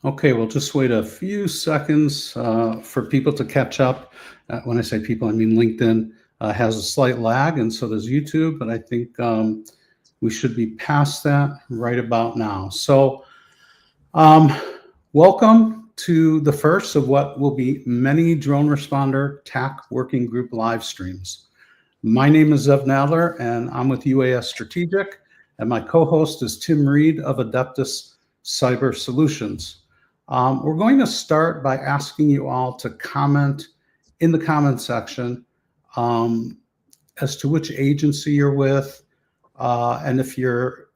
Okay, we'll just wait a few seconds for people to catch up. When I say people, I mean LinkedIn has a slight lag, and so does YouTube, but I think we should be past that right about now. So, um, welcome to the first of what will be many drone responder TAC working group live streams. My name is Zev Nadler, and I'm with UAS Strategic, and my co-host is Tim Reed of Adeptus Cyber Solutions. We're going to start by asking you all to comment in the comment section as to which agency you're with, and if you're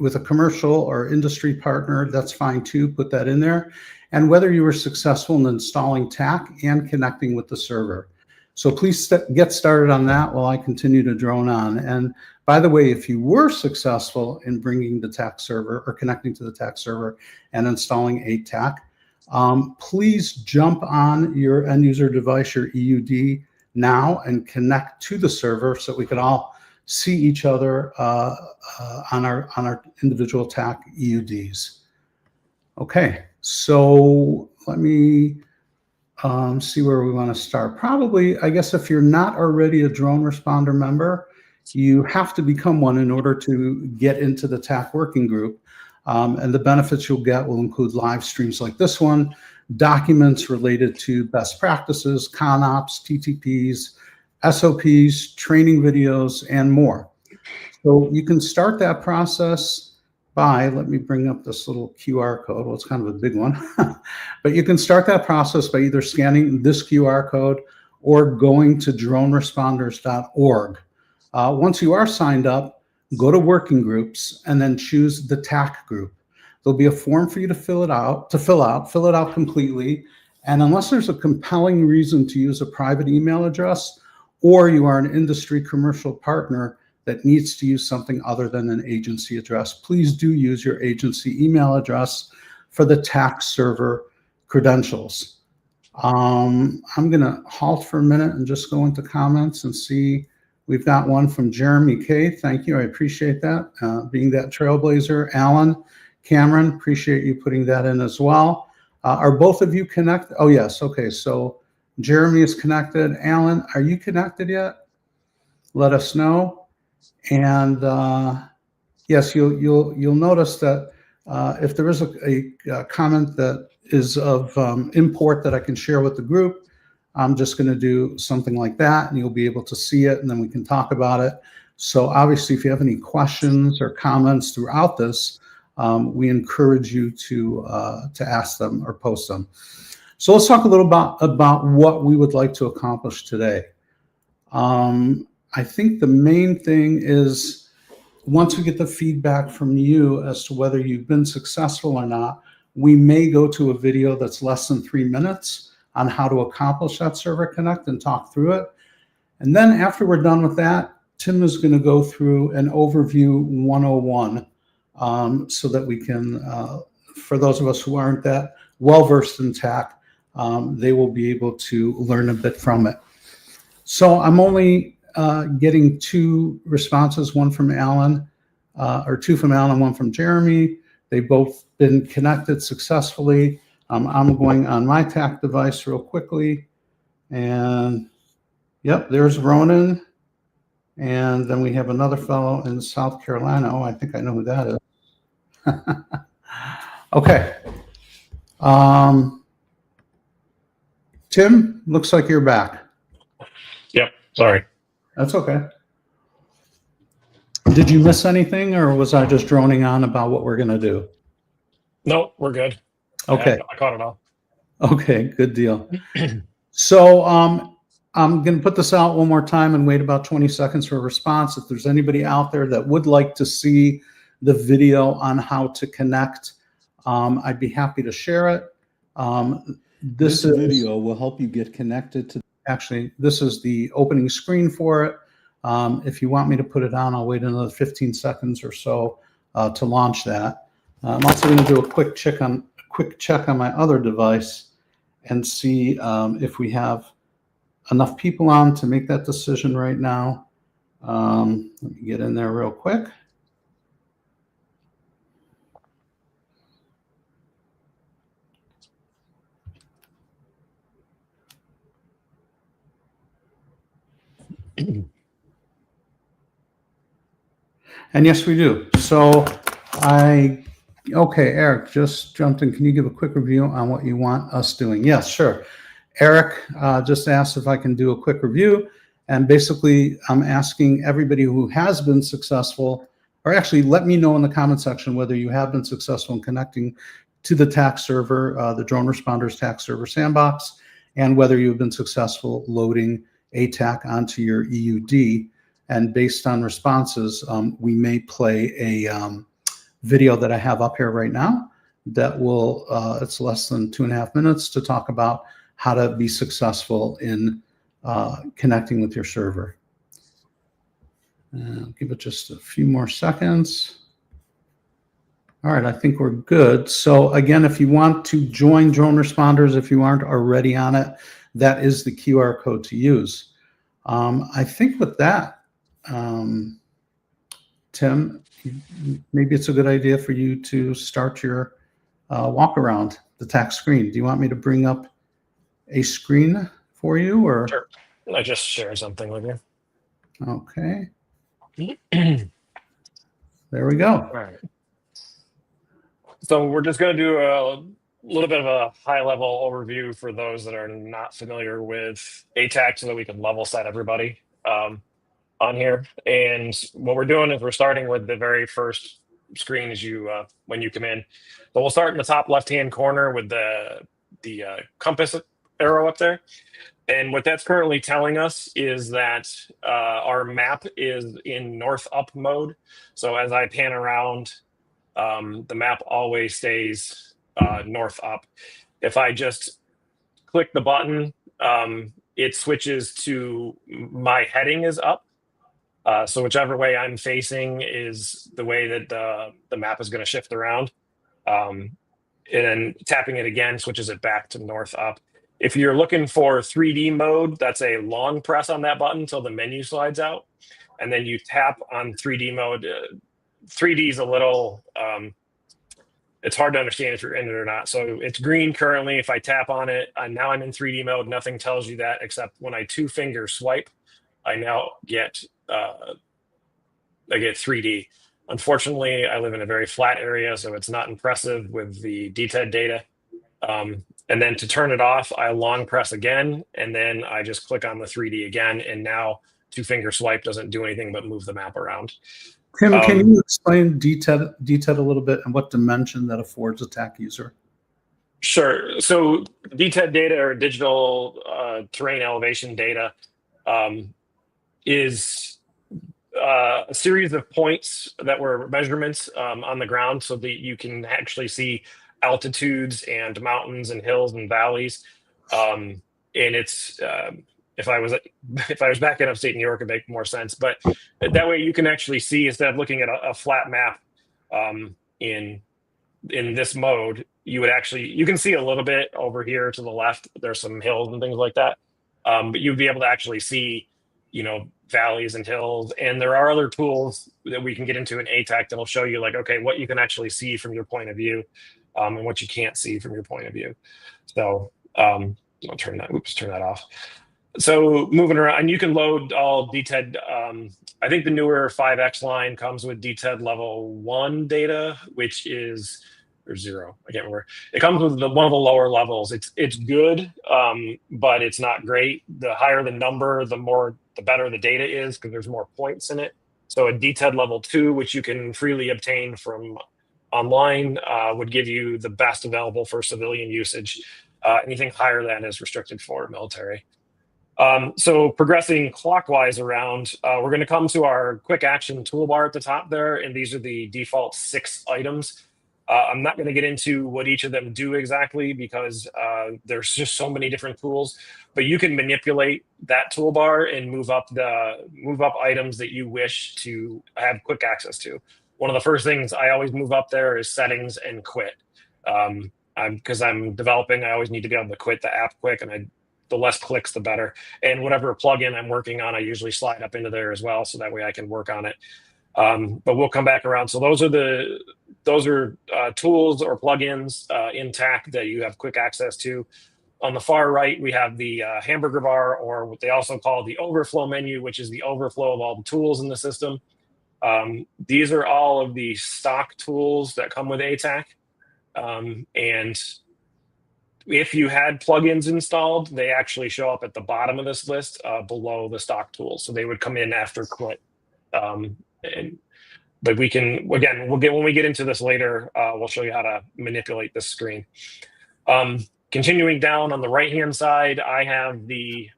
with a commercial or industry partner, that's fine too, put that in there, and whether you were successful in installing TAC and connecting with the server. So please get started on that while I continue to drone on. And by the way, if you were successful in bringing the TAC server or connecting to the TAC server and installing a TAC, please jump on your end user device, your EUD now, and connect to the server so we can all see each other on our individual TAC EUDs. Okay, so let me see where we want to start. Probably, I guess if you're not already a drone responder member, you have to become one in order to get into the TAC working group. And the benefits you'll get will include live streams like this one, documents related to best practices, ConOps, TTPs, SOPs, training videos, and more. So you can start that process by, let me bring up this little QR code. Well, it's kind of a big one, but you can start that process by either scanning this QR code or going to droneresponders.org. Once you are signed up, go to working groups and then choose the TAC group. There'll be a form for you to fill it out completely. And unless there's a compelling reason to use a private email address, or you are an industry commercial partner that needs to use something other than an agency address, please do use your agency email address for the TAC server credentials. I'm gonna halt for a minute and just go into comments and see. We've got one from Jeremy K. Thank you, I appreciate that, being that trailblazer. Alan, Cameron, appreciate you putting that in as well. Are both of you connected? Oh yes, okay, so Jeremy is connected. Alan, are you connected yet? Let us know. And yes, you'll notice that if there is a comment that is of import that I can share with the group, I'm just going to do something like that, and you'll be able to see it, and then we can talk about it. So obviously, if you have any questions or comments throughout this, we encourage you to ask them or post them. So let's talk a little about what we would like to accomplish today. I think the main thing is, once we get the feedback from you as to whether you've been successful or not, we may go to a video that's less than 3 minutes on how to accomplish that server connect and talk through it. And then after we're done with that, Tim is going to go through an overview 101 so that we can, for those of us who aren't that well-versed in TAC, they will be able to learn a bit from it. So I'm only getting 2 responses, one from Alan, or 2 from Alan, 1 from Jeremy. They've both been connected successfully. I'm going on my TAC device real quickly. And yep, there's Ronan. And then we have another fellow in South Carolina. Oh, I think I know who that is. Okay. Tim, looks like you're back. Yep, sorry. That's okay. Did you miss anything, or was I just droning on about what we're going to do? No, we're good. Okay. I caught it all. Okay, good deal. So I'm going to put this out one more time and wait about 20 seconds for a response. If there's anybody out there that would like to see the video on how to connect, I'd be happy to share it. This video will help you get connected to, actually, this is the opening screen for it. If you want me to put it on, I'll wait another 15 seconds or so to launch that. I'm also going to do a quick check on my other device and see if we have enough people on to make that decision right now. Let me get in there real quick. And yes, we do. So okay, Eric just jumped in. Can you give a quick review on what you want us doing? Yes, sure. Eric just asked if I can do a quick review. And basically, I'm asking everybody who has been successful, or actually let me know in the comment section whether you have been successful in connecting to the tax server, the Droneresponders tax server sandbox, and whether you've been successful loading ATAC onto your EUD. And based on responses, we may play a video that I have up here right now that will, it's less than 2.5 minutes to talk about how to be successful in connecting with your server. Give it just a few more seconds. All right, I think we're good. So again, if you want to join Droneresponders, if you aren't already on it, that is the QR code to use. I think with that, Tim, maybe it's a good idea for you to start your walk around the tax screen. Do you want me to bring up a screen for you, or? Sure. I just shared something with you. Okay. There we go. All right. So we're just going to do a little bit of a high-level overview for those that are not familiar with ATAC so that we can level set everybody on here. And what we're doing is we're starting with the very first screen as you when you come in. So we'll start in the top left-hand corner with the compass arrow up there. And what that's currently telling us is that our map is in north up mode. So as I pan around, the map always stays north up. If I just click the button, it switches to my heading is up. So whichever way I'm facing is the way that the map is going to shift around. And then tapping it again switches it back to north up. If you're looking for 3D mode, that's a long press on that button until the menu slides out. And then you tap on 3D mode. 3D is a little, it's hard to understand if you're in it or not. So it's green currently. If I tap on it, now I'm in 3D mode. Nothing tells you that except when I 2-finger swipe, I now get 3D. Unfortunately, I live in a very flat area, so it's not impressive with the DTED data. And then to turn it off, I long press again, and then I just click on the 3D again, and now 2-finger swipe doesn't do anything but move the map around. Tim, can you explain DTED a little bit and what dimension that affords a TAC user? Sure. So DTED data, or digital terrain elevation data, is a series of points that were measurements on the ground so that you can actually see altitudes and mountains and hills and valleys. And it's if I was back in upstate New York, it'd make more sense. But that way you can actually see, instead of looking at a flat map in this mode, you can see a little bit over here to the left. There's some hills and things like that. But you'd be able to actually see, valleys and hills. And there are other tools that we can get into in ATAC that'll show you, like, okay, what you can actually see from your point of view, and what you can't see from your point of view. So I'll turn that off. So moving around, and you can load all DTED. I think the newer 5X line comes with DTED level 1 data, which is, or 0, I can't remember. It comes with one of the lower levels. It's good, but it's not great. The higher the number, the better the data is, because there's more points in it. So a DTED level 2, which you can freely obtain from online, would give you the best available for civilian usage. Anything higher than is restricted for military. So progressing clockwise around, we're going to come to our quick action toolbar at the top there, and these are the default 6 items. I'm not going to get into what each of them do exactly, because there's just so many different tools, but you can manipulate that toolbar and move up items that you wish to have quick access to. One of the first things I always move up there is settings and quit. Because I'm developing, I always need to be able to quit the app quick, and the less clicks, the better. And whatever plugin I'm working on, I usually slide up into there as well, so that way I can work on it. But we'll come back around. So those are tools or plugins in TAC that you have quick access to. On the far right, we have the hamburger bar, or what they also call the overflow menu, which is the overflow of all the tools in the system. These are all of the stock tools that come with ATAC. And if you had plugins installed, they actually show up at the bottom of this list below the stock tools. So they would come in after quit. But we can, again, when we get into this later, we'll show you how to manipulate this screen. Continuing down on the right-hand side, I have the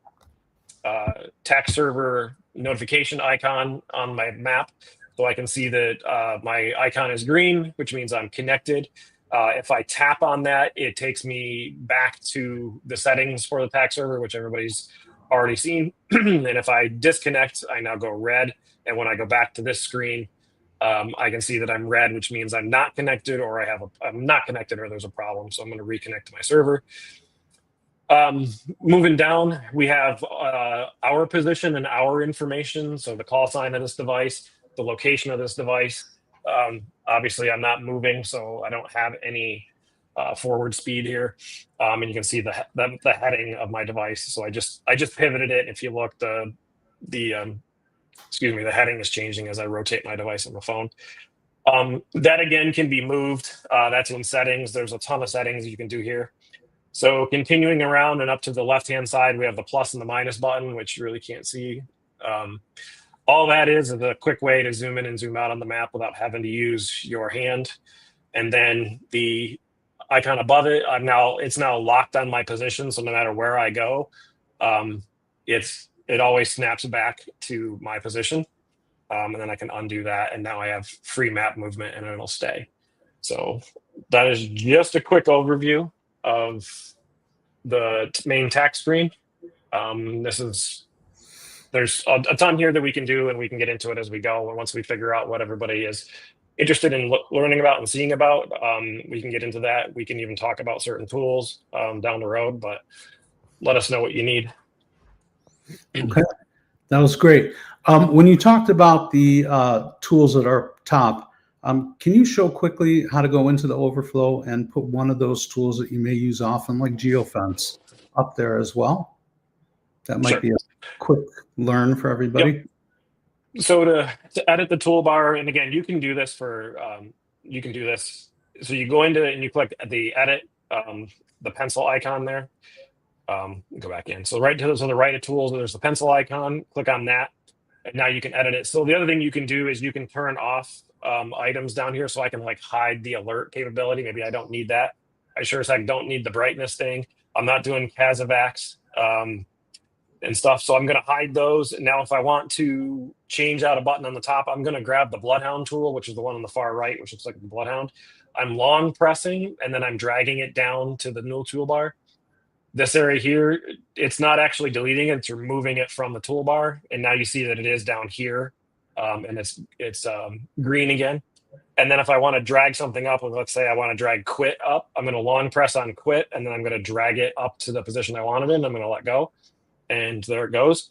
TAC server notification icon on my map. So I can see that my icon is green, which means I'm connected. If I tap on that, it takes me back to the settings for the TAC server, which everybody's already seen. And if I disconnect, I now go red. And when I go back to this screen, I can see that I'm red, which means I'm not connected, or I'm not connected, or there's a problem. So I'm going to reconnect to my server. Moving down, we have our position and our information. So the call sign of this device, the location of this device. Obviously, I'm not moving, so I don't have any forward speed here. And you can see the heading of my device. So I just pivoted it. If you look, the heading is changing as I rotate my device on the phone. That again can be moved. That's in settings. There's a ton of settings you can do here. So continuing around and up to the left-hand side, we have the plus and the minus button, which you really can't see. All that is a quick way to zoom in and zoom out on the map without having to use your hand. And then the icon above it, it's now locked on my position. So no matter where I go, it always snaps back to my position. And then I can undo that. And now I have free map movement and it'll stay. So that is just a quick overview of the main TAC screen. There's a ton here that we can do, and we can get into it as we go. And once we figure out what everybody is interested in learning about and seeing about, we can get into that. We can even talk about certain tools down the road, but let us know what you need. Okay, that was great. When you talked about the tools that are top, can you show quickly how to go into the overflow and put one of those tools that you may use often, like geofence, up there as well? That might be a quick learn for everybody. Yep. So to edit the toolbar, and again, you can do this So you go into it and you click the edit, the pencil icon there. Go back in. So to the right of tools, there's the pencil icon. Click on that, and now you can edit it. So the other thing you can do is you can turn off items down here, so I can hide the alert capability. Maybe I don't need that. I sure as heck don't need the brightness thing. I'm not doing CASAVAX and stuff, so I'm going to hide those. Now, if I want to change out a button on the top, I'm going to grab the Bloodhound tool, which is the one on the far right, which looks like the Bloodhound. I'm long pressing, and then I'm dragging it down to the new toolbar. This area here, it's not actually deleting it, it's removing it from the toolbar. And now you see that it is down here, and it's green again. And then if I want to drag something up, let's say I want to drag quit up, I'm going to long press on quit, and then I'm going to drag it up to the position I want it in. I'm going to let go, and there it goes.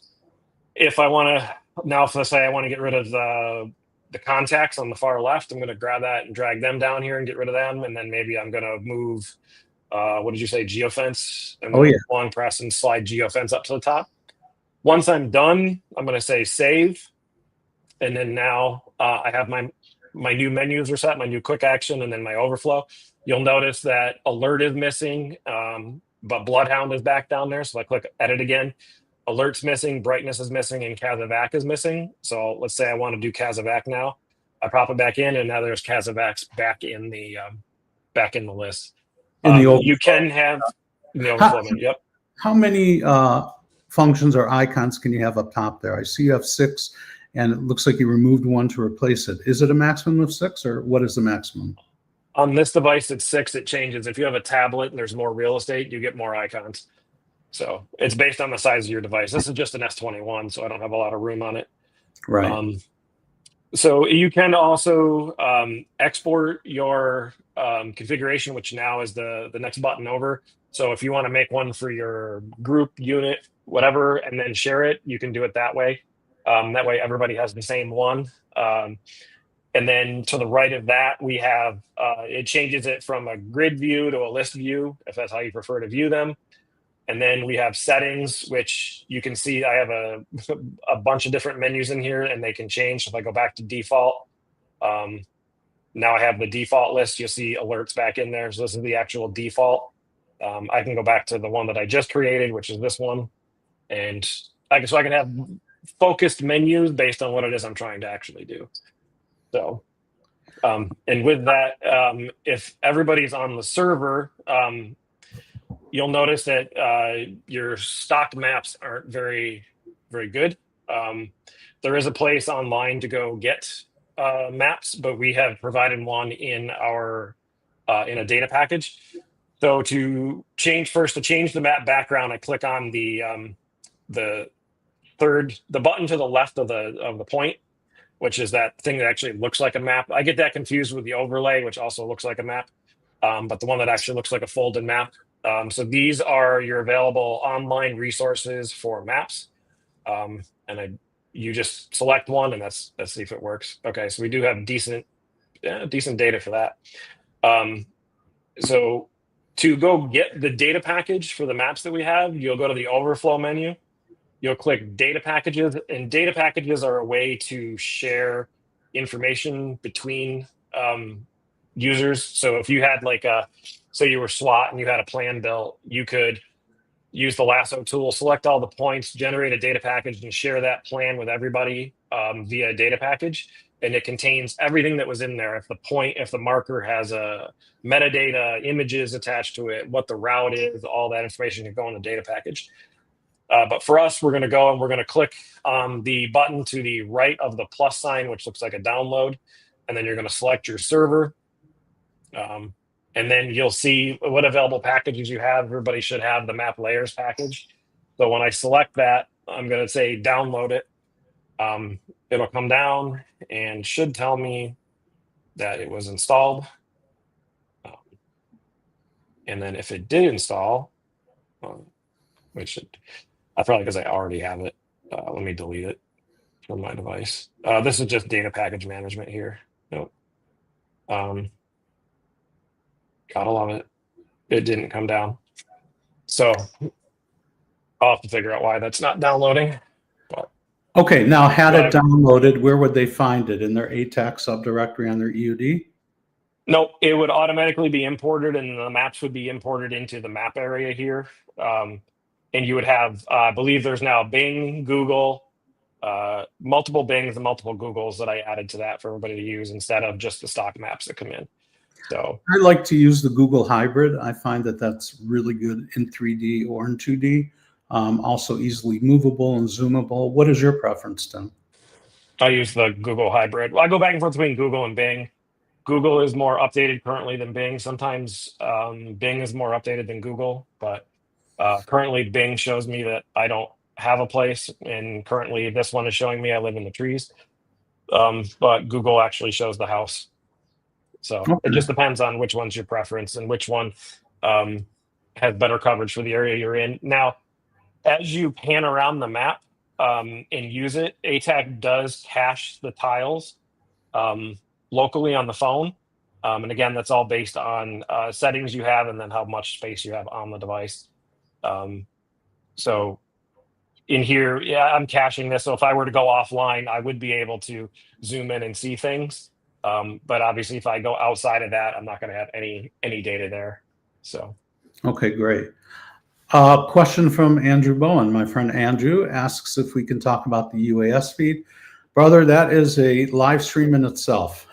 If I want to, let's say I want to get rid of the contacts on the far left, I'm going to grab that and drag them down here and get rid of them. And then maybe I'm going to move, what did you say, geofence? And long press and slide geofence up to the top. Once I'm done, I'm going to say save. And then now I have my new menus are set, my new quick action, and then my overflow. You'll notice that alert is missing, but Bloodhound is back down there. So I click edit again. Alert's missing, brightness is missing, and CASAVAC is missing. So let's say I want to do CASAVAC now. I pop it back in, and now there's CASAVACs back in the list. You can have the overflow menu. Yep. How many functions or icons can you have up top there? I see you have 6, and it looks like you removed one to replace it. Is it a maximum of 6, or what is the maximum? On this device, it's 6. It changes. If you have a tablet and there's more real estate, you get more icons. So it's based on the size of your device. This is just an S21, so I don't have a lot of room on it. Right. So you can also export your configuration, which now is the next button over. So if you want to make one for your group, unit, whatever, and then share it, you can do it that way. That way everybody has the same one. And then to the right of that, we have, it changes it from a grid view to a list view, if that's how you prefer to view them. And then we have settings, which you can see I have a bunch of different menus in here, and they can change. If I go back to default, now I have the default list. You'll see alerts back in there. So this is the actual default. I can go back to the one that I just created, which is this one. And I can have focused menus based on what it is I'm trying to actually do. So, and with that, if everybody's on the server, you'll notice that your stock maps aren't very, very good. There is a place online to go get maps, but we have provided one in our in a data package. So to change the map background, I click on the button to the left of the point, which is that thing that actually looks like a map. I get that confused with the overlay, which also looks like a map, but the one that actually looks like a folded map. So these are your available online resources for maps. You just select one, and let's see if it works. Okay, so we do have decent data for that. So to go get the data package for the maps that we have, you'll go to the overflow menu. You'll click data packages, and data packages are a way to share information between users. So if you had say you were SWAT and you had a plan built, you could use the lasso tool, select all the points, generate a data package, and share that plan with everybody via a data package. And it contains everything that was in there. If the marker has a metadata, images attached to it, what the route is, all that information can go in the data package. But for us, we're going to go and we're going to click on the button to the right of the plus sign, which looks like a download. And then you're going to select your server. And then you'll see what available packages you have. Everybody should have the map layers package. So when I select that, I'm going to say download it. It'll come down and should tell me that it was installed. And then if it did install, which probably because I already have it. Let me delete it from my device. This is just data package management here. Nope. Gotta love it. It didn't come down. So I'll have to figure out why that's not downloading. But okay, now had it downloaded, where would they find it? In their ATAC subdirectory on their EUD? No, it would automatically be imported, and the maps would be imported into the map area here. And you would have, I believe there's now Bing, Google, multiple Bings and multiple Googles that I added to that for everybody to use instead of just the stock maps that come in. So I like to use the Google Hybrid. I find that that's really good in 3D or in 2D. Also easily movable and zoomable. What is your preference, Tim? I use the Google Hybrid. Well, I go back and forth between Google and Bing. Google is more updated currently than Bing. Sometimes Bing is more updated than Google, but currently Bing shows me that I don't have a place, and currently this one is showing me I live in the trees. But Google actually shows the house. So It just depends on which one's your preference and which one has better coverage for the area you're in. Now, as you pan around the map and use it, ATAC does cache the tiles locally on the phone. And again, that's all based on settings you have and then how much space you have on the device. So in here, yeah, I'm caching this. So if I were to go offline, I would be able to zoom in and see things. But obviously, if I go outside of that, I'm not going to have any data there. So, okay, great. Question from Andrew Bowen. My friend Andrew asks if we can talk about the UAS feed. Brother, that is a live stream in itself.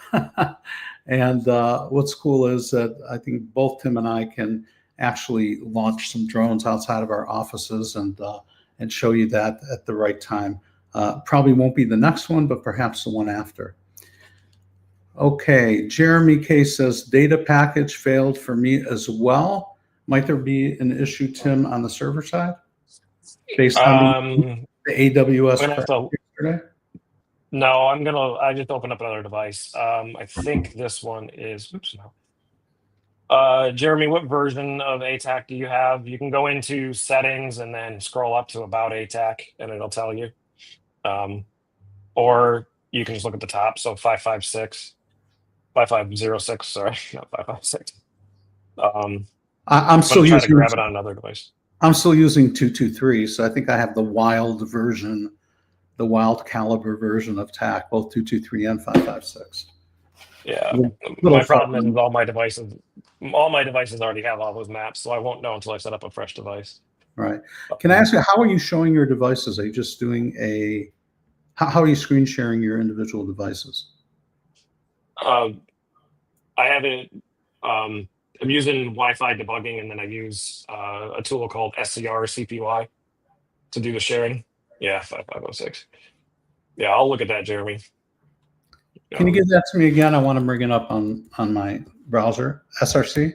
And what's cool is that I think both Tim and I can actually launch some drones outside of our offices and show you that at the right time. Probably won't be the next one, but perhaps the one after. Okay, Jeremy K says data package failed for me as well. Might there be an issue, Tim, on the server side based on the AWS yesterday? No, I just opened up another device. I think this one is, oops, no. Jeremy, what version of ATAC do you have? You can go into settings and then scroll up to about ATAC and it'll tell you. Or you can just look at the top. So 5506, sorry, not 556. I'm still trying using to grab it on another device. I'm still using 223, so I think I have the wild version, the wild caliber version of TAC, both 223 and 556. Yeah. Little My problem is fun. all my devices already have all those maps, so I won't know until I set up a fresh device. Right. Can I ask you, how are you showing your devices? Are you just doing how are you screen sharing your individual devices? Um, I have it. I'm using Wi-Fi debugging, and then I use a tool called SCR CPY to do the sharing. Yeah, 5506. Yeah, I'll look at that, Jeremy. Can you give that to me again? I want to bring it up on my browser. SRC?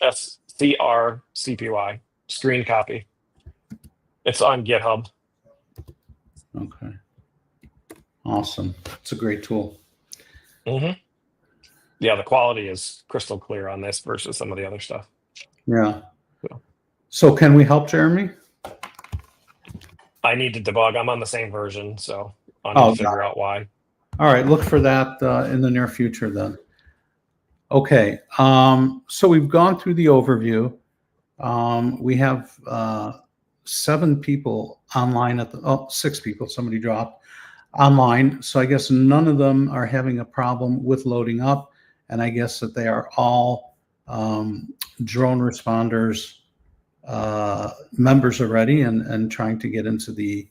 SCR CPY screen copy. It's on GitHub. Okay. Awesome. It's a great tool. Mm-hmm. Yeah, the quality is crystal clear on this versus some of the other stuff. Yeah. So can we help Jeremy? I need to debug. I'm on the same version, so I need to figure out why. All right, look for that in the near future then. Okay, so we've gone through the overview. We have 7 people online at the 6 people. Somebody dropped online, so I guess none of them are having a problem with loading up, and I guess that they are all Droneresponders members already and trying to get into the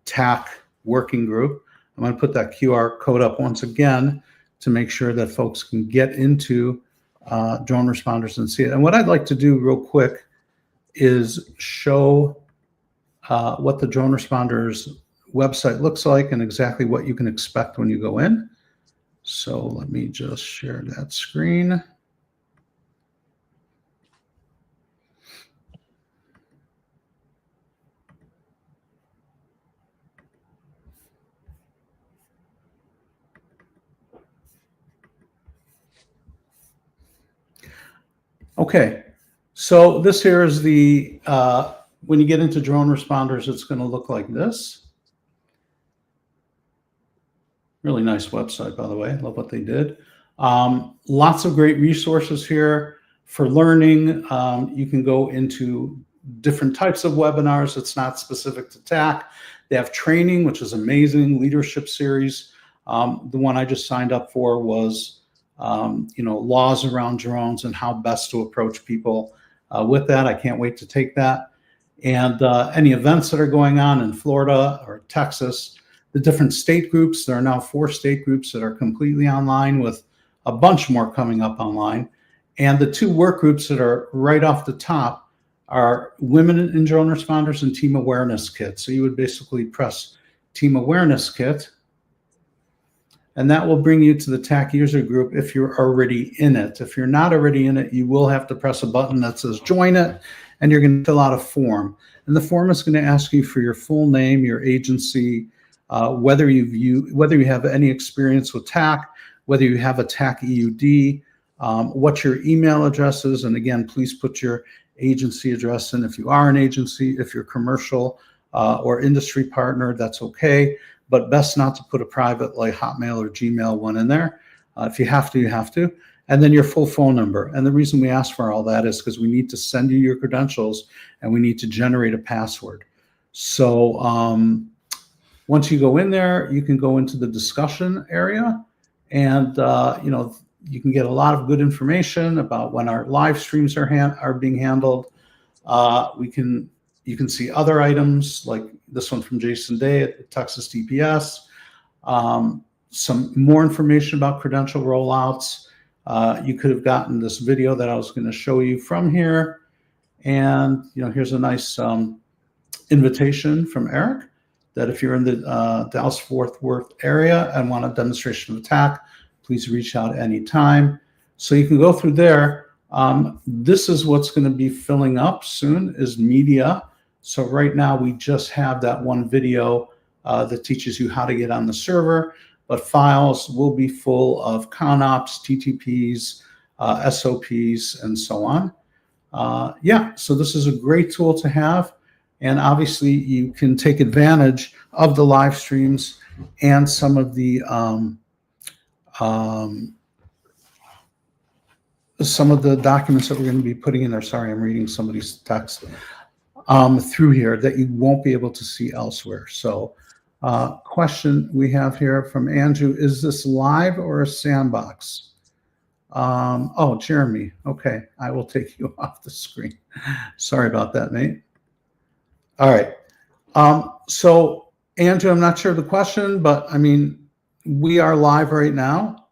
TAC working group. I'm going to put that QR code up once again to make sure that folks can get into Droneresponders and see it. And what I'd like to do real quick is show what the Droneresponders website looks like and exactly what you can expect when you go in. So let me just share that screen. Okay, so this here is the, when you get into Droneresponders, it's going to look like this. Really nice website, by the way. Love what they did. Lots of great resources here for learning. You can go into different types of webinars. It's not specific to TAC. They have training, which is amazing, leadership series. The one I just signed up for was laws around drones and how best to approach people with that. I can't wait to take that. And any events that are going on in Florida or Texas, the different state groups. There are now 4 state groups that are completely online with a bunch more coming up online. And the 2 work groups that are right off the top are Women in Droneresponders and Team Awareness Kit. So you would basically press Team Awareness Kit, and that will bring you to the TAC user group if you're already in it. If you're not already in it, you will have to press a button that says join it, and you're going to fill out a form. And the form is going to ask you for your full name, your agency, whether you have any experience with TAC, whether you have a TAC EUD, what your email address is. And again, please put your agency address in. If you are an agency, if you're commercial or industry partner, that's okay. But best not to put a private like Hotmail or Gmail one in there. If you have to, you have to. And then your full phone number. And the reason we ask for all that is because we need to send you your credentials and we need to generate a password. So once you go in there, you can go into the discussion area, and you can get a lot of good information about when our live streams are being handled. You can see other items like this one from Jason Day at Texas DPS. Some more information about credential rollouts. You could have gotten this video that I was going to show you from here. And here's a nice invitation from Eric that if you're in the Dallas-Fort Worth area and want a demonstration of TAC, please reach out anytime. So you can go through there. This is what's going to be filling up soon is media. So right now we just have that one video that teaches you how to get on the server, but files will be full of ConOps, TTPs, SOPs, and so on. So this is a great tool to have. And obviously you can take advantage of the live streams and some of the documents that we're going to be putting in there. Sorry, I'm reading somebody's text. through here that you won't be able to see elsewhere. So question we have here from Andrew, is this live or a sandbox? Oh, Jeremy. Okay, I will take you off the screen. Sorry about that, Nate. All right. So Andrew, I'm not sure of the question, but I mean, we are live right now.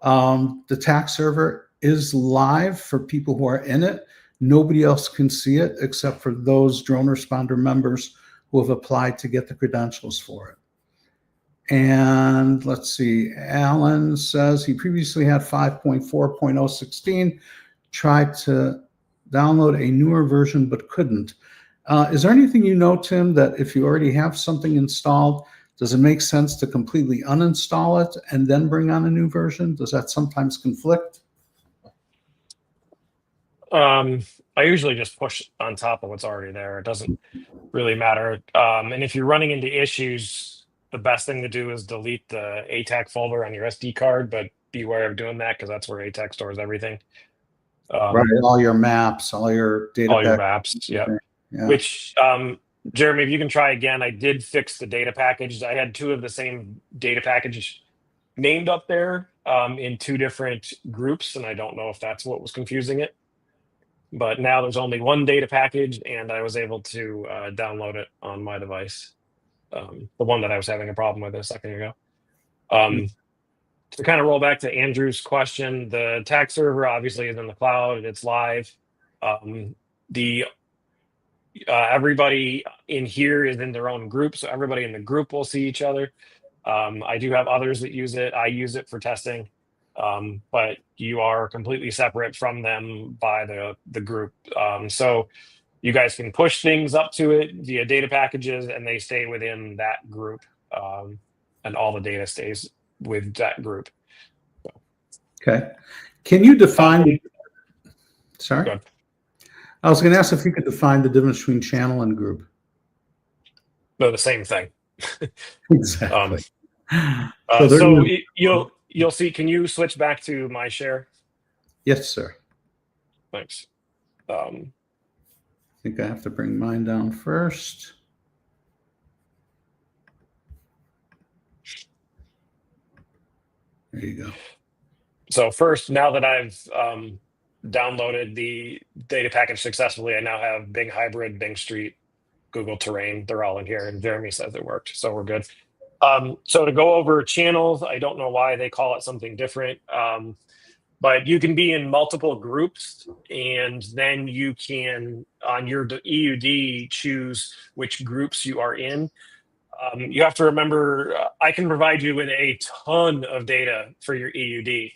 The tax server is live for people who are in it. Nobody else can see it except for those Droneresponder members who have applied to get the credentials for it. And let's see, Alan says he previously had 5.4.016, tried to download a newer version but couldn't. Is there anything you know, Tim, that if you already have something installed, does it make sense to completely uninstall it and then bring on a new version? Does that sometimes conflict? I usually just push on top of what's already there. It doesn't really matter. And if you're running into issues, the best thing to do is delete the ATAC folder on your SD card, but beware of doing that because that's where ATAC stores everything. Right, all your maps, all your data, all your maps. Yeah. Which, Jeremy, if you can try again, I did fix the data package. I had two of the same data package named up there in two different groups, and I don't know if that's what was confusing it. But now there's only one data package, and I was able to download it on my device, the one that I was having a problem with a second ago. To kind of roll back to Andrew's question, the tax server obviously is in the cloud and it's live. Everybody in here is in their own group, so everybody in the group will see each other. I do have others that use it. I use it for testing. But you are completely separate from them by the group. So you guys can push things up to it via data packages and they stay within that group. And all the data stays with that group. So. Okay. Can you define, sorry? I was going to ask if you could define the difference between channel and group. They're the same thing. Exactly. So you'll see, can you switch back to my share? Yes, sir. Thanks. I think I have to bring mine down first. There you go. So first, now that I've downloaded the data package successfully, I now have Bing Hybrid, Bing Street, Google Terrain. They're all in here, and Jeremy says it worked, so we're good. So to go over channels, I don't know why they call it something different, but you can be in multiple groups, and then you can, on your EUD, choose which groups you are in. You have to remember, I can provide you with a ton of data for your EUD,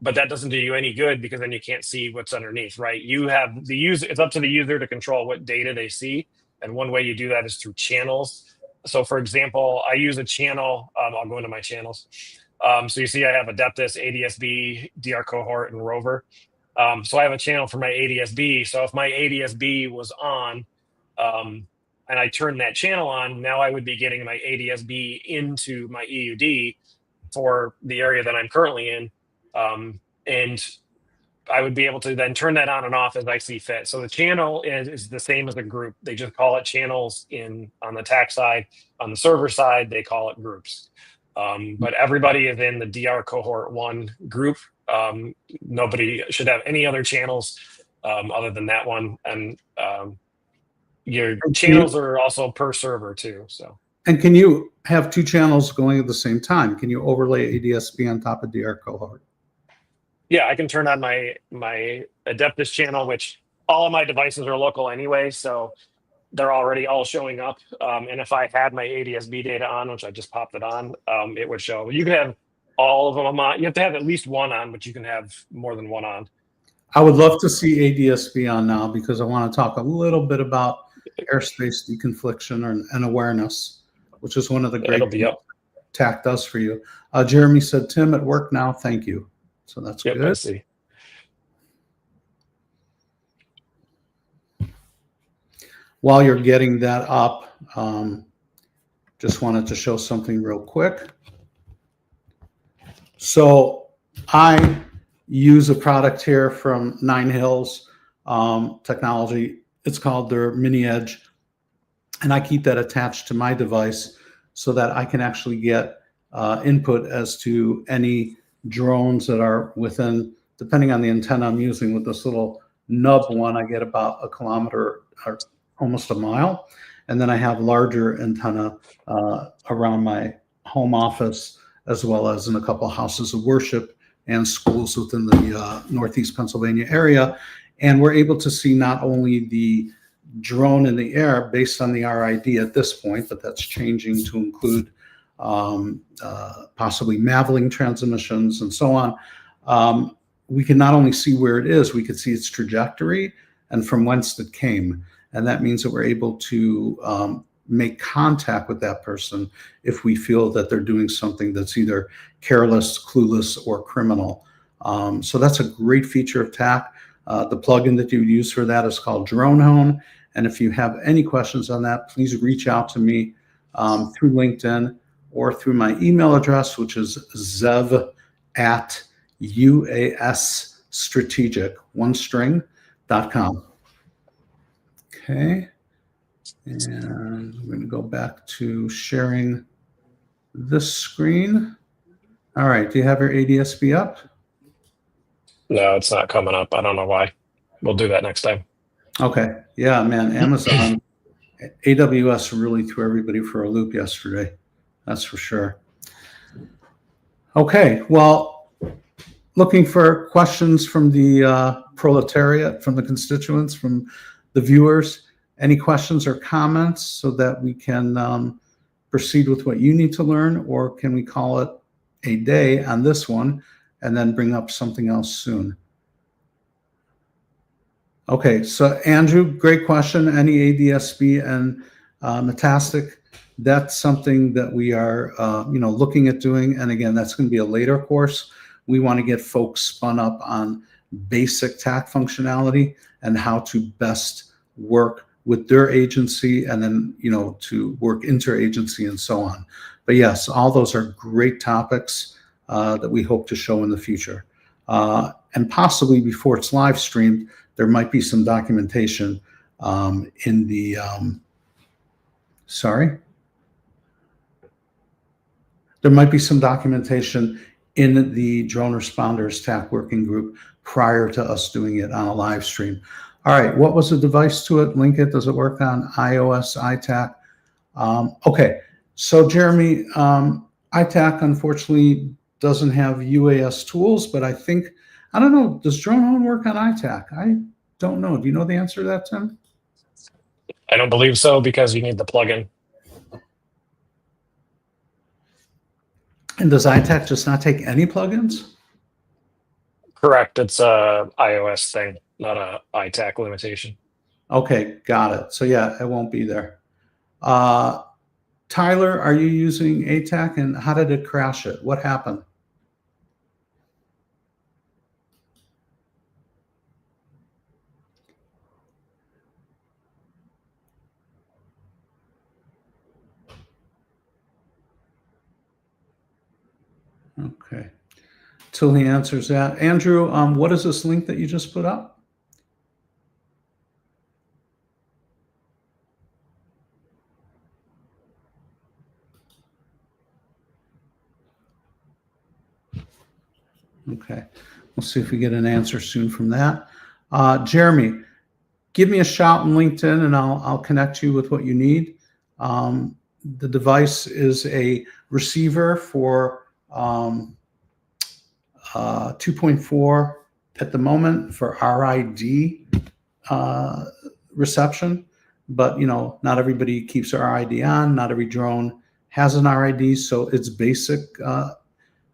but that doesn't do you any good because then you can't see what's underneath, right? You have the user, it's up to the user to control what data they see. And one way you do that is through channels. So for example, I use a channel, I'll go into my channels. So you see I have Adeptus, ADSB, DR cohort, and Rover. So I have a channel for my ADSB. So if my ADSB was on, and I turn that channel on, now I would be getting my ADSB into my EUD for the area that I'm currently in. And I would be able to then turn that on and off as I see fit. So the channel is the same as a group. They just call it channels on the tax side. On the server side, they call it groups. But everybody is in the DR cohort 1 group. Nobody should have any other channels other than that one. And your channels are also per server too. So. And can you have two channels going at the same time? Can you overlay ADSB on top of DR cohort? Yeah, I can turn on my Adeptus channel, which all of my devices are local anyway, so they're already all showing up. And if I had my ADSB data on, which I just popped it on, it would show. You can have all of them on. You have to have at least one on, but you can have more than one on. I would love to see ADSB on now because I want to talk a little bit about airspace deconfliction and awareness, which is one of the great things TAC does for you. Jeremy said, Tim, at work now, thank you. So that's good. I see. While you're getting that up, just wanted to show something real quick. So I use a product here from Nine Hills Technology. It's called their Mini Edge. And I keep that attached to my device so that I can actually get input as to any drones that are within, depending on the antenna I'm using. With this little nub one, I get about a kilometer or almost a mile. And then I have larger antenna around my home office, as well as in a couple of houses of worship and schools within the Northeast Pennsylvania area. And we're able to see not only the drone in the air based on the RID at this point, but that's changing to include possibly Maveling transmissions and so on. We can not only see where it is, we can see its trajectory and from whence it came. And that means that we're able to make contact with that person if we feel that they're doing something that's either careless, clueless, or criminal. So that's a great feature of TAC. The plugin that you would use for that is called DroneHone. And if you have any questions on that, please reach out to me through LinkedIn or through my email address, which is zev@uasstrategic.com. Okay. And I'm going to go back to sharing this screen. All right. Do you have your ADSB up? No, it's not coming up. I don't know why. We'll do that next time. Okay. Yeah, man. Amazon, AWS really threw everybody for a loop yesterday. That's for sure. Okay. Well, looking for questions from the proletariat, from the constituents, from the viewers. Any questions or comments so that we can proceed with what you need to learn, or can we call it a day on this one and then bring up something else soon? Okay, so Andrew, great question. Any ADSB and Metastic, that's something that we are looking at doing. And again, that's going to be a later course. We want to get folks spun up on basic TAC functionality and how to best work with their agency, and then to work interagency and so on. But yes, all those are great topics that we hope to show in the future. And possibly before it's live streamed, there might be some documentation in the, there might be some documentation in the Droneresponders TAC working group prior to us doing it on a live stream. All right, what was the device to it? Link it. Does it work on iOS, iTAC? Okay, so Jeremy, iTAC unfortunately doesn't have UAS tools, but I don't know, does DroneHone work on iTAC? I don't know. Do you know the answer to that, Tim? I don't believe so, because you need the plugin. And does iTAC just not take any plugins? Correct. It's a iOS thing, not a iTAC limitation. Okay, got it. So yeah, it won't be there. Tyler, are you using ATAC, and how did it crash it? What happened? Okay. Till he answers that. Andrew, what is this link that you just put up? Okay. We'll see if we get an answer soon from that. Jeremy, give me a shout on LinkedIn and I'll connect you with what you need. The device is a receiver for 2.4 at the moment for RID reception, but not everybody keeps their RID on. Not every drone has an RID, so it's basic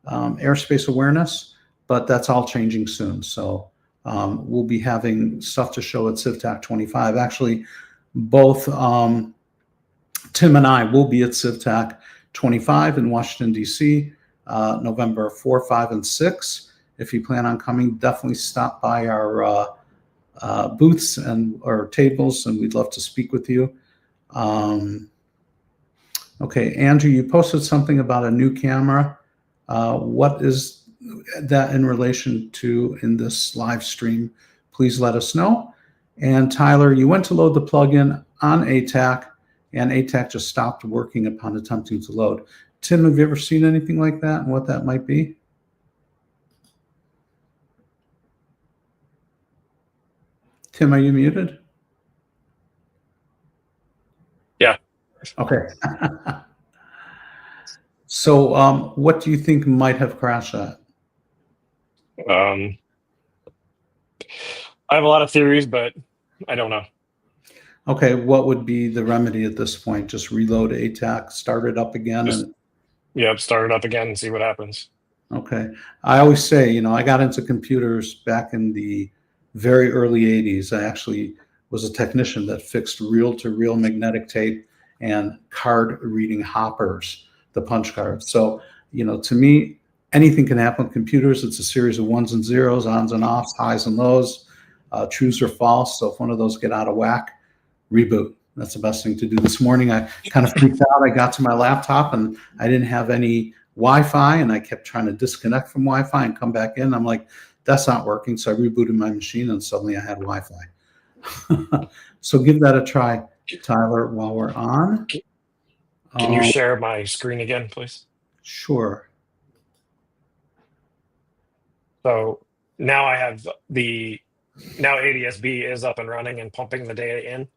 airspace awareness, but that's all changing soon. So we'll be having stuff to show at CivTAC 25. Actually, both Tim and I will be at CivTAC 25 in Washington, D.C., November 4, 5, and 6. If you plan on coming, definitely stop by our booths or tables, and we'd love to speak with you. Okay, Andrew, you posted something about a new camera. What is that in relation to in this live stream? Please let us know. And Tyler, you went to load the plugin on ATAC, and ATAC just stopped working upon attempting to load. Tim, have you ever seen anything like that and what that might be? Tim, are you muted? Yeah. Okay. So what do you think might have crashed that? I have a lot of theories, but I don't know. Okay, what would be the remedy at this point? Just reload ATAC, start it up again, and Start it up again and see what happens. okay. I always say, I got into computers back in the very early 80s. I actually was a technician that fixed reel-to-reel magnetic tape and card reading hoppers, the punch cards. So, to me, anything can happen with computers. It's a series of ones and zeros, ons and offs, highs and lows, trues or false. So if one of those get out of whack, reboot. That's the best thing to do. This morning, I kind of freaked out. I got to my laptop and I didn't have any Wi-Fi, and I kept trying to disconnect from Wi-Fi and come back in. I'm like, that's not working. So I rebooted my machine, and suddenly I had Wi-Fi. So give that a try, Tyler, while we're on. Can you share my screen again, please? Sure. So now I have now ADSB is up and running and pumping the data in.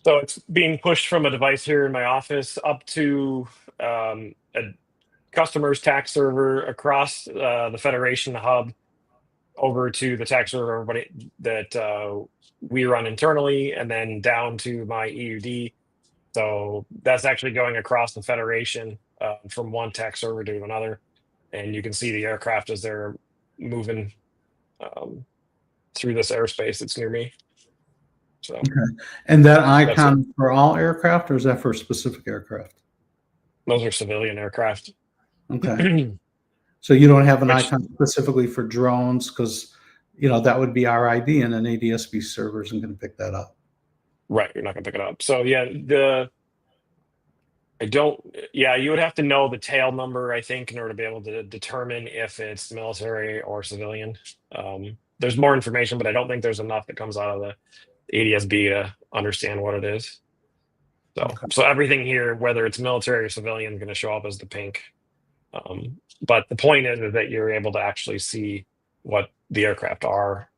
So it's being pushed from a device here in my office up to a customer's tax server across the Federation hub over to the tax server that we run internally, and then down to my EUD. So that's actually going across the Federation from one tax server to another. And you can see the aircraft as they're moving through this airspace that's near me. So, okay. And that icon for all aircraft, or is that for a specific aircraft? Those are civilian aircraft. Okay. So you don't have an icon specifically for drones, because that would be our ID, and an ADSB server isn't going to pick that up. Right, you're not going to pick it up. So yeah, you would have to know the tail number, I think, in order to be able to determine if it's military or civilian. There's more information, but I don't think there's enough that comes out of the ADSB to understand what it is. So everything here, whether it's military or civilian, is going to show up as the pink. But the point is that you're able to actually see what the aircraft are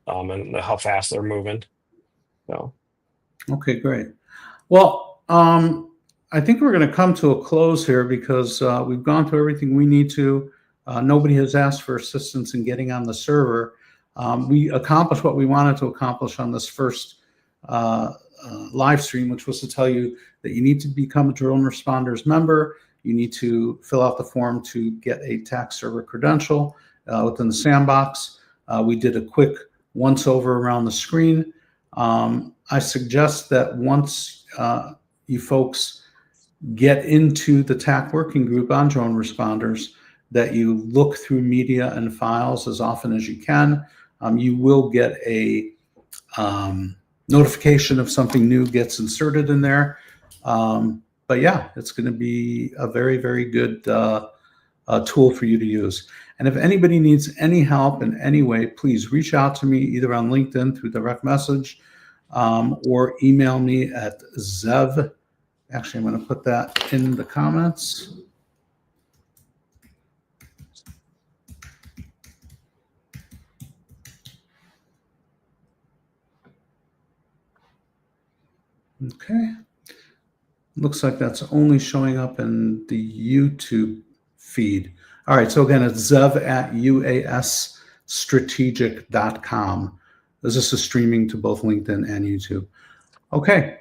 and how fast they're moving. So. Okay, great. Well, I think we're going to come to a close here, because we've gone through everything we need to. Nobody has asked for assistance in getting on the server. We accomplished what we wanted to accomplish on this first live stream, which was to tell you that you need to become a Droneresponders member. You need to fill out the form to get a tax server credential within the sandbox. We did a quick once-over around the screen. I suggest that once you folks get into the TAC working group on Droneresponders, that you look through media and files as often as you can. You will get a notification if something new gets inserted in there. But yeah, it's going to be a very, very good tool for you to use. And if anybody needs any help in any way, please reach out to me either on LinkedIn through direct message or email me at Zev. Actually, I'm going to put that in the comments. Okay. Looks like that's only showing up in the YouTube feed. All right. So again, it's zev@uasstrategic.com. This is streaming to both LinkedIn and YouTube. Okay.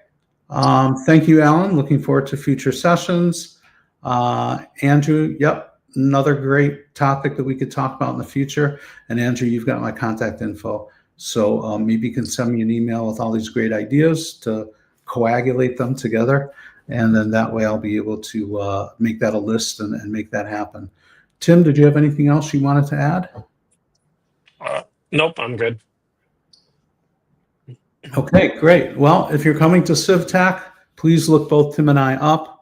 Thank you, Alan. Looking forward to future sessions. Andrew, yep, another great topic that we could talk about in the future. And Andrew, you've got my contact info. So maybe you can send me an email with all these great ideas to coagulate them together. And then that way I'll be able to make that a list and make that happen. Tim, did you have anything else you wanted to add? Nope, I'm good. Okay, great. Well, if you're coming to CivTac, please look both Tim and I up.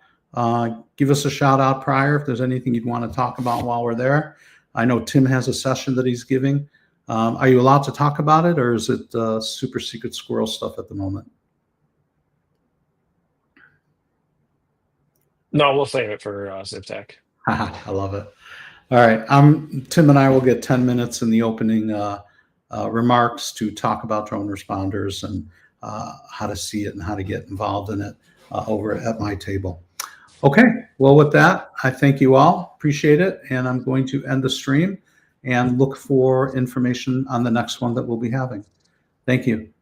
Give us a shout out prior if there's anything you'd want to talk about while we're there. I know Tim has a session that he's giving Are you allowed to talk about it, or is it super secret squirrel stuff at the moment? No, we'll save it for ZipTech. I love it. All right. Tim and I will get 10 minutes in the opening remarks to talk about drone responders and how to see it and how to get involved in it over at my table. Okay. Well, with that, I thank you all. Appreciate it. And I'm going to end the stream and look for information on the next one that we'll be having. Thank you.